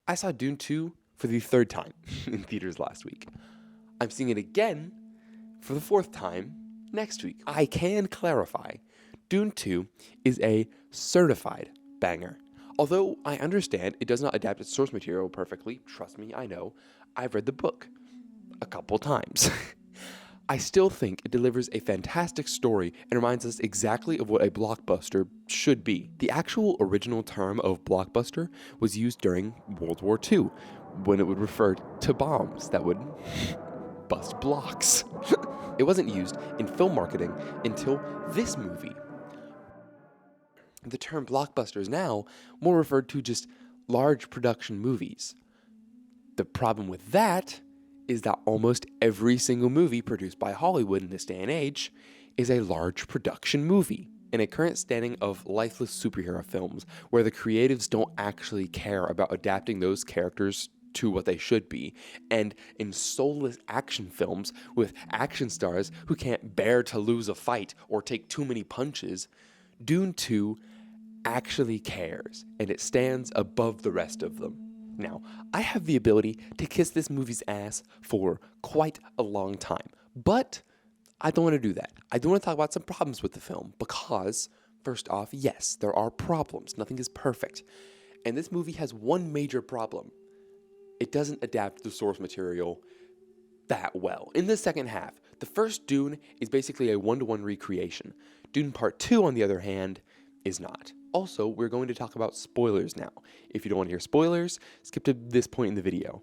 I saw Dune 2 for the third time in theaters last week. I'm seeing it again for the fourth time next week. I can clarify, Dune 2 is a certified banger. Although I understand it does not adapt its source material perfectly, trust me, I know. I've read the book a couple times. I still think it delivers a fantastic story and reminds us exactly of what a blockbuster should be. The actual original term of blockbuster was used during World War II, when it would refer to bombs that would bust blocks. It wasn't used in film marketing until this movie. The term blockbuster is now more referred to just large production movies. The problem with that is that almost every single movie produced by Hollywood in this day and age is a large production movie. In a current standing of lifeless superhero films, where the creatives don't actually care about adapting those characters to what they should be, and in soulless action films with action stars who can't bear to lose a fight or take too many punches, Dune 2 actually cares, and it stands above the rest of them. Now, I have the ability to kiss this movie's ass for quite a long time, but I don't want to do that. I do want to talk about some problems with the film because, first off, yes, there are problems. Nothing is perfect. And this movie has one major problem. It doesn't adapt the source material that well. In the second half, the first Dune is basically a one-to-one recreation. Dune Part 2, on the other hand, is not. Also, we're going to talk about spoilers now. If you don't want to hear spoilers, skip to this point in the video.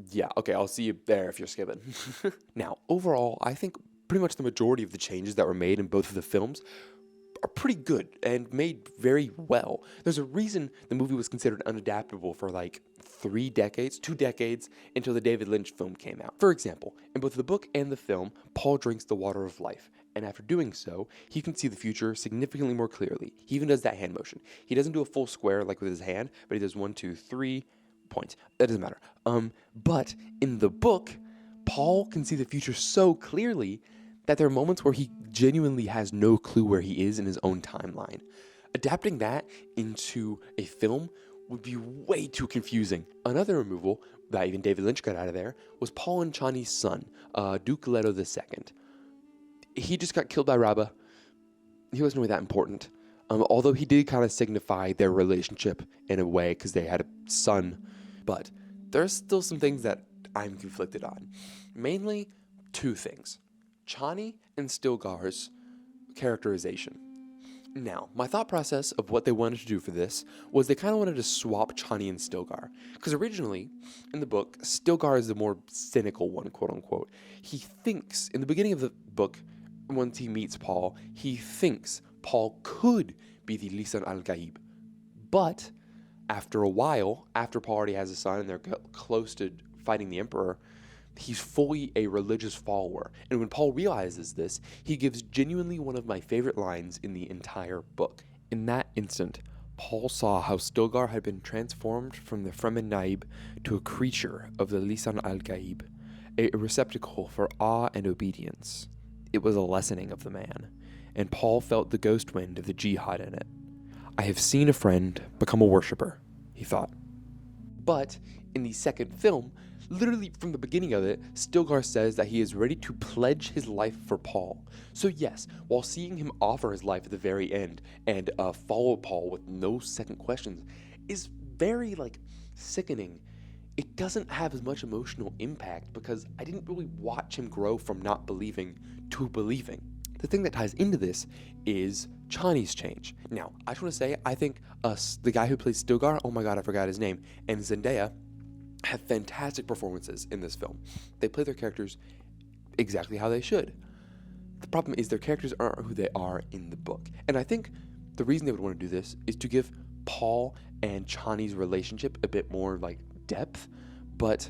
Yeah, okay, I'll see you there if you're skipping. Now, overall, I think pretty much the majority of the changes that were made in both of the films are pretty good and made very well. There's a reason the movie was considered unadaptable for like 2 decades, until the David Lynch film came out. For example, in both the book and the film, Paul drinks the water of life, and after doing so, he can see the future significantly more clearly. He even does that hand motion. He doesn't do a full square like with his hand, but he does 1, 2, 3 points. That doesn't matter. But in the book, Paul can see the future so clearly that there are moments where he genuinely has no clue where he is in his own timeline. Adapting that into a film would be way too confusing. Another removal that even David Lynch got out of there was Paul and Chani's son, Duke Leto II. He just got killed by Rabba. He wasn't really that important. Although he did kind of signify their relationship in a way because they had a son. But there's still some things that I'm conflicted on. Mainly 2 things. Chani and Stilgar's characterization. Now, my thought process of what they wanted to do for this was they kind of wanted to swap Chani and Stilgar. Because originally, in the book, Stilgar is the more cynical one, quote unquote. He thinks, in the beginning of the book, once he meets Paul, he thinks Paul could be the Lisan al-Gaib. But after a while, after Paul already has a son and they're close to fighting the Emperor, he's fully a religious follower. And when Paul realizes this, he gives genuinely one of my favorite lines in the entire book. In that instant, Paul saw how Stilgar had been transformed from the Fremen Naib to a creature of the Lisan al-Gaib, a receptacle for awe and obedience. It was a lessening of the man, and Paul felt the ghost wind of the jihad in it. I have seen a friend become a worshipper, he thought. But in the second film, literally from the beginning of it, Stilgar says that he is ready to pledge his life for Paul. So yes, while seeing him offer his life at the very end and follow Paul with no second questions is very sickening, it doesn't have as much emotional impact because I didn't really watch him grow from not believing to believing. The thing that ties into this is Chani's change. Now, I just want to say, I think the guy who plays Stilgar, oh my god, I forgot his name, and Zendaya have fantastic performances in this film. They play their characters exactly how they should. The problem is their characters aren't who they are in the book. And I think the reason they would want to do this is to give Paul and Chani's relationship a bit more depth, but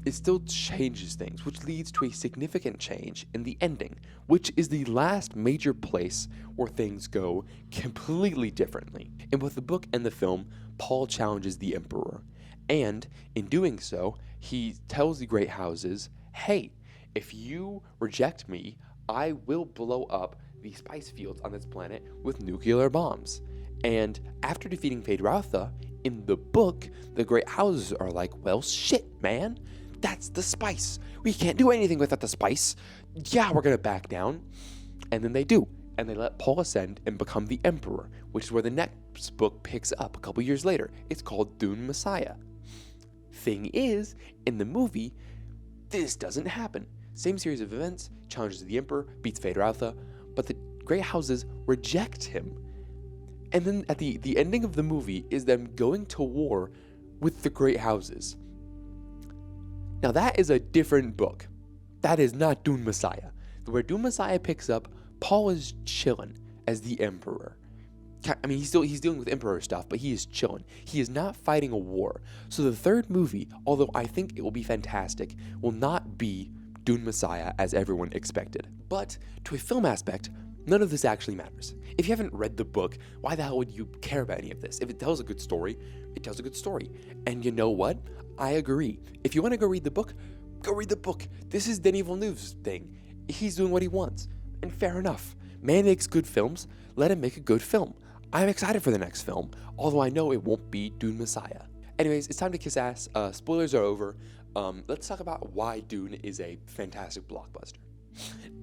it still changes things, which leads to a significant change in the ending, which is the last major place where things go completely differently. In both the book and the film, Paul challenges the Emperor, and in doing so, he tells the Great Houses, hey, if you reject me, I will blow up the spice fields on this planet with nuclear bombs. And after defeating Feyd-Rautha In the book, the great houses are like, well, shit, man. That's the spice. We can't do anything without the spice. Yeah, we're going to back down. And then they do. And they let Paul ascend and become the emperor, which is where the next book picks up a couple years later. It's called Dune Messiah. Thing is, in the movie, this doesn't happen. Same series of events, challenges the emperor, beats Vader Alpha, but the great houses reject him. And then at the ending of the movie is them going to war with the great houses. Now that is a different book. That is not Dune Messiah. Where Dune Messiah picks up, Paul is chilling as the emperor. I mean, he's dealing with emperor stuff, but he is chilling. He is not fighting a war. So the third movie, although I think it will be fantastic, will not be Dune Messiah as everyone expected. But to a film aspect, none of this actually matters. If you haven't read the book, why the hell would you care about any of this? If it tells a good story, it tells a good story. And you know what? I agree. If you want to go read the book, go read the book. This is Denis Villeneuve's thing. He's doing what he wants. And fair enough. Man makes good films. Let him make a good film. I'm excited for the next film, although I know it won't be Dune Messiah. Anyways, it's time to kiss ass. Spoilers are over. Let's talk about why Dune is a fantastic blockbuster.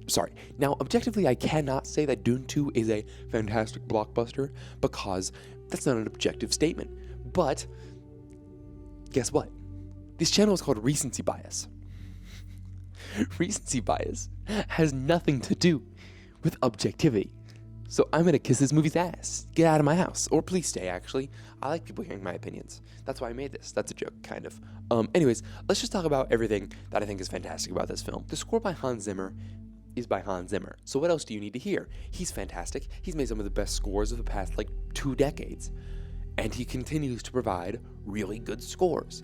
Sorry. Now, objectively, I cannot say that Dune 2 is a fantastic blockbuster because that's not an objective statement. But guess what? This channel is called Recency Bias. Recency bias has nothing to do with objectivity. So I'm going to kiss this movie's ass. Get out of my house. Or please stay, actually. I like people hearing my opinions. That's why I made this. That's a joke, kind of. Anyways, let's just talk about everything that I think is fantastic about this film. The score by Hans Zimmer is by Hans Zimmer. So what else do you need to hear? He's fantastic. He's made some of the best scores of the past, 2 decades. And he continues to provide really good scores.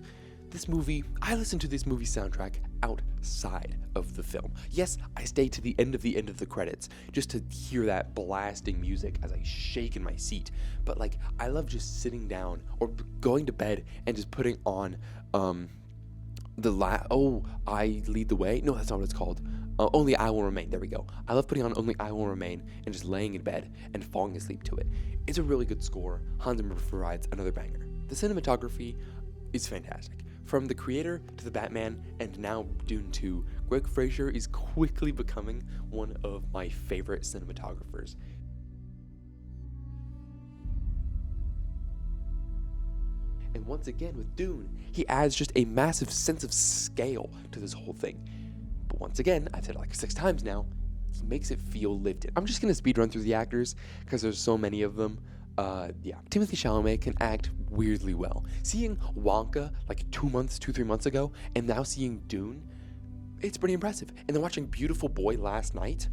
This movie, I listened to this movie soundtrack outside of the film. Yes, I stayed to the end of the credits just to hear that blasting music as I shake in my seat. But I love just sitting down or going to bed and just putting on I Lead the Way. No, that's not what it's called. Only I Will Remain. There we go. I love putting on Only I Will Remain and just laying in bed and falling asleep to it. It's a really good score. Hans Zimmer provides another banger. The cinematography is fantastic. From the creator to the Batman and now Dune 2, Greg Fraser is quickly becoming one of my favorite cinematographers. And once again with Dune, he adds just a massive sense of scale to this whole thing. But once again, I've said it 6 times now, he makes it feel lived in. I'm just going to speed run through the actors because there's so many of them. Timothée Chalamet can act weirdly well. Seeing Wonka 2-3 months ago and now seeing Dune, it's pretty impressive. And then watching Beautiful Boy last night,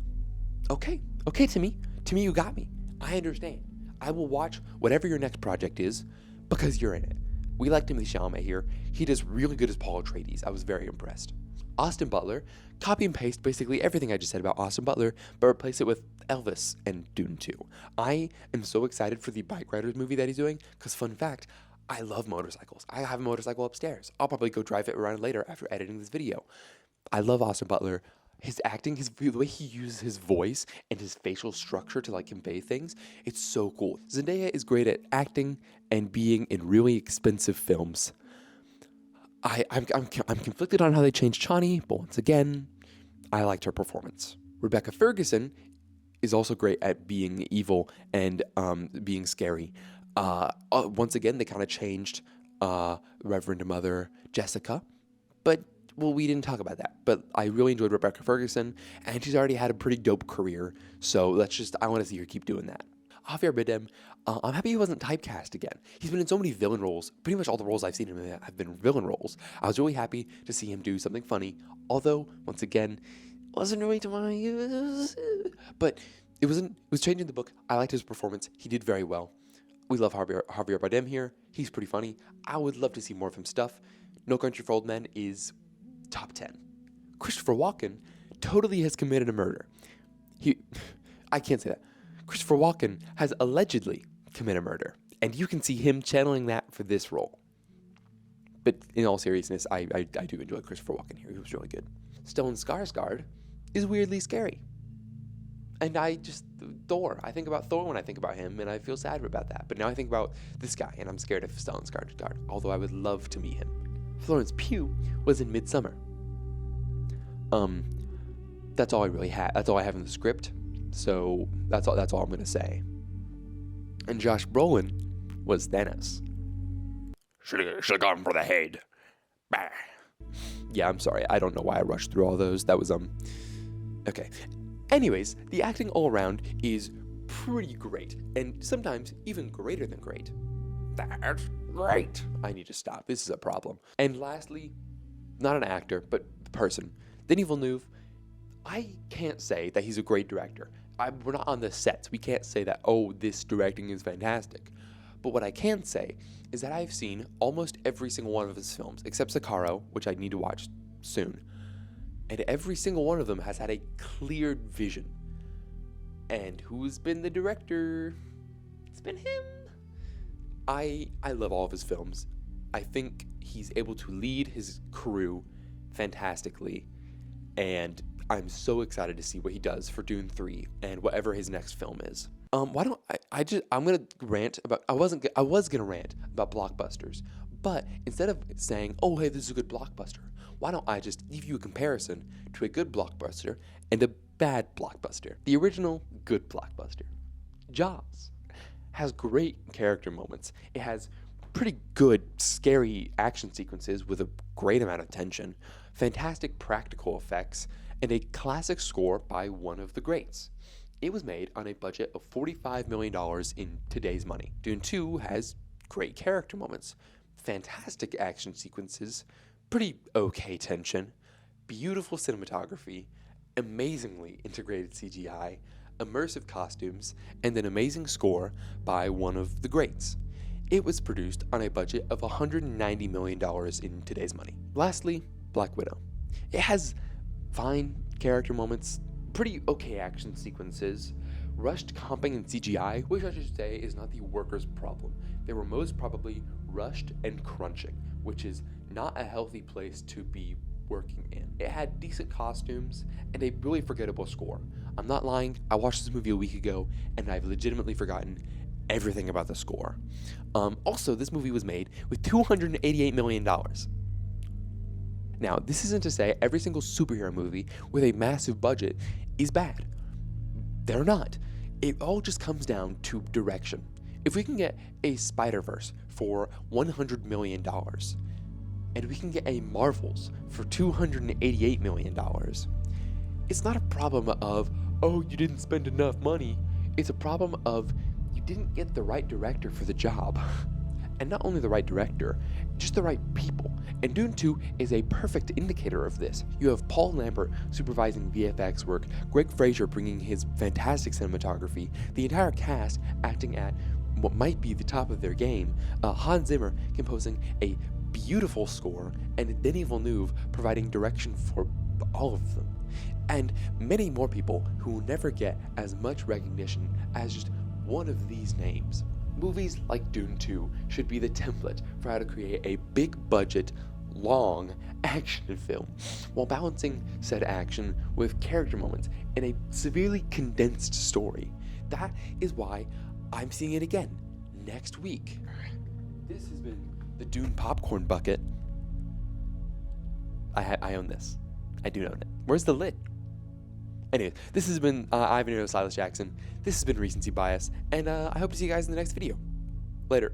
okay, Timmy, you got me. I understand. I will watch whatever your next project is because you're in it. We like Timothée Chalamet here. He does really good as Paul Atreides. I was very impressed. Austin Butler, copy and paste basically everything I just said about Austin Butler, but replace it with Elvis and Dune 2. I am so excited for the Bike Riders movie that he's doing, because fun fact, I love motorcycles. I have a motorcycle upstairs. I'll probably go drive it around later after editing this video. I love Austin Butler. His acting, the way he uses his voice and his facial structure to convey things, it's so cool. Zendaya is great at acting and being in really expensive films. I'm conflicted on how they changed Chani, but once again, I liked her performance. Rebecca Ferguson is also great at being evil and being scary. Once again, they kind of changed Reverend Mother Jessica, but we didn't talk about that. But I really enjoyed Rebecca Ferguson, and she's already had a pretty dope career, so I want to see her keep doing that. Javier Bardem, I'm happy he wasn't typecast again. He's been in so many villain roles. Pretty much all the roles I've seen him in have been villain roles. I was really happy to see him do something funny, although, once again, wasn't really to my use. But it was changing the book. I liked his performance. He did very well. We love Javier Bardem here. He's pretty funny. I would love to see more of his stuff. No Country for Old Men is top 10. Christopher Walken totally has committed a murder. I can't say that. Christopher Walken has allegedly committed a murder, and you can see him channeling that for this role. But in all seriousness, I do enjoy Christopher Walken here. He was really good. Stellan Skarsgård is weirdly scary. And Thor. I think about Thor when I think about him, and I feel sad about that. But now I think about this guy, and I'm scared of Stellan Skarsgård, although I would love to meet him. Florence Pugh was in Midsummer. That's all I really have. That's all I have in the script. So that's all I'm gonna say. And Josh Brolin was Thanos. Should have gone for the head. Bah. Yeah, I'm sorry. I don't know why I rushed through all those. That was okay. Anyways, the acting all around is pretty great, and sometimes even greater than great. That's great. I need to stop. This is a problem. And lastly, not an actor, but person, Denis Villeneuve. I can't say that he's a great director. We're not on the sets. We can't say that, oh, this directing is fantastic. But what I can say is that I've seen almost every single one of his films, except Sicario, which I need to watch soon. And every single one of them has had a clear vision. And who's been the director? It's been him. I love all of his films. I think he's able to lead his crew fantastically. And I'm so excited to see what he does for Dune 3 and whatever his next film is. I'm gonna rant about, I was gonna rant about blockbusters, but instead of saying, oh, hey, this is a good blockbuster, why don't I just give you a comparison to a good blockbuster and a bad blockbuster? The original good blockbuster, Jaws, has great character moments. It has pretty good, scary action sequences with a great amount of tension, fantastic practical effects, and a classic score by one of the greats. It was made on a budget of $45 million in today's money. Dune 2 has great character moments, fantastic action sequences, pretty okay tension, beautiful cinematography, amazingly integrated CGI, immersive costumes, and an amazing score by one of the greats. It was produced on a budget of $190 million in today's money. Lastly, Black Widow. It has fine character moments, pretty okay action sequences, rushed comping and CGI, which I should say is not the workers' problem. They were most probably rushed and crunching, which is not a healthy place to be working in. It had decent costumes and a really forgettable score. I'm not lying, I watched this movie a week ago and I've legitimately forgotten everything about the score. Also, this movie was made with $288 million. Now, this isn't to say every single superhero movie with a massive budget is bad. They're not. It all just comes down to direction. If we can get a Spider-Verse for $100 million, and we can get a Marvels for $288 million, it's not a problem of, oh, you didn't spend enough money. It's a problem of you didn't get the right director for the job. And not only the right director, just the right people. And Dune 2 is a perfect indicator of this. You have Paul Lambert supervising VFX work, Greg Fraser bringing his fantastic cinematography, the entire cast acting at what might be the top of their game, Hans Zimmer composing a beautiful score, and Denis Villeneuve providing direction for all of them. And many more people who will never get as much recognition as just one of these names. Movies like Dune 2 should be the template for how to create a big budget, long action film while balancing said action with character moments in a severely condensed story. That is why I'm seeing it again next week. This has been the Dune popcorn bucket. I own this. I do own it. Where's the lid? Anyways, this has been Ivan Silas Jackson. This has been Recency Bias, and I hope to see you guys in the next video. Later.